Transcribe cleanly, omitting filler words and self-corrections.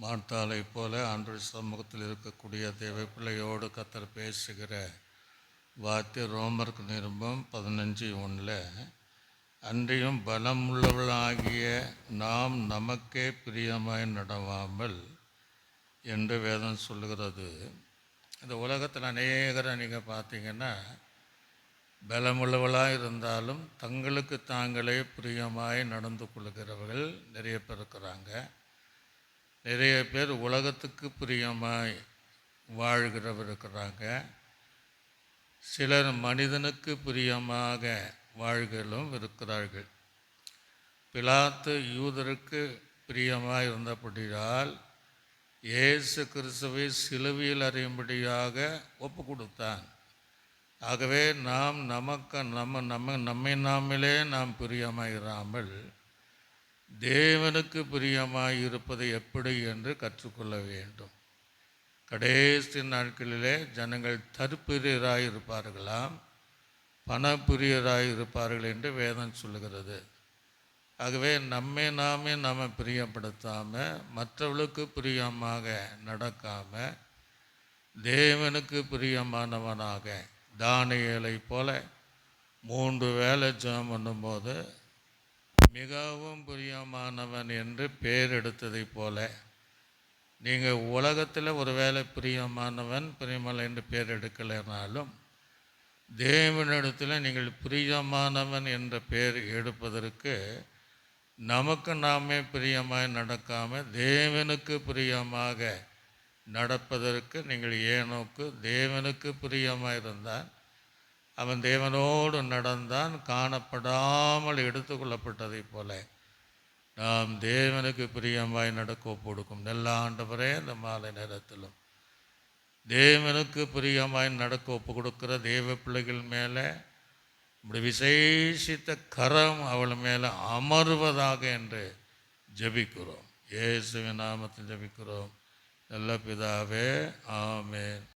மார்த்தாளை போல ஆண்டவர் சமூகத்தில் இருக்கக்கூடிய தேவ பிள்ளையோடு கர்த்தர் பேசுகிற வார்த்தை ரோமருக்கு நிருபம் 15:1. அன்றியும் பலமுள்ளவளாகிய நாம் நமக்கே பிரியமாய் நடவாமல் என்று வேதம் சொல்லுகிறது. இந்த உலகத்தில் அநேகரை நீங்கள் பார்த்தீங்கன்னா பலமுள்ளவளாக இருந்தாலும் தங்களுக்கு தாங்களே பிரியமாய் நடந்து கொள்கிறவர்கள் நிறைய பேர் இருக்கிறாங்க. நிறைய பேர் உலகத்துக்கு பிரியமாய் வாழ்கிறவர் இருக்கிறாங்க. சிலர் மனிதனுக்கு பிரியமாக வாழ்களும் இருக்கிறார்கள். பிலாத்து யூதருக்கு பிரியமாக இருந்தபடியால் இயேசு கிறிஸ்துவை சிலுவையில் அறியும்படியாக ஒப்பு கொடுத்தான். ஆகவே நாம் நம்மை நாமளே நாம் பிரியமாயிராமல் தேவனுக்கு பிரியமாய் இருப்பது எப்படி என்று கற்றுக்கொள்ள வேண்டும். கடைசி நாட்களிலே ஜனங்கள் தற்பிரியராய் இருப்பார்களாம், பணப்பிரியராய் இருப்பார்கள் என்று வேதம் சொல்லுகிறது. ஆகவே நாமே பிரியப்படுத்தாமல் மற்றவர்களுக்கு பிரியமாக நடக்காமல் தேவனுக்கு பிரியமானவனாக தானியேலை போல 3 வேளை ஜெபம் பண்ணும்போது மிகவும் பிரியமானவன் என்று பெயர் எடுத்ததை போல நீங்கள் உலகத்தில் ஒரு வேளை பிரியமானவன் என்று பெயர் எடுக்கலைனாலும் தேவனிடத்தில் நீங்கள் பிரியமானவன் என்ற பெயர் எடுப்பதற்கு நமக்கு நாமே பிரியமாய் நடக்காமல் தேவனுக்கு பிரியமாக நடப்பதற்கு நீங்கள் ஏனோக்கு தேவனுக்கு பிரியமாக இருந்தான். அவன் தேவனோடு நடந்தான், காணப்படாமல் எடுத்துக்கொள்ளப்பட்டதை போல நாம் தேவனுக்கு பிரியமாய் நடக்க ஒப்புக்கொடுக்கும். நல்ல ஆண்டவரே, இந்த மாலை நேரத்திலும் தேவனுக்கு பிரியமாய் நடக்க ஒப்பு கொடுக்கிற தேவ பிள்ளைகள் மேலே இப்படி விசேஷித்த கரம் அவள் மேலே அமர்வதாக என்று ஜெபிக்கிறோம். இயேசுவின் நாமத்தில் ஜெபிக்கிறோம் நல்ல பிதாவே, ஆமென்.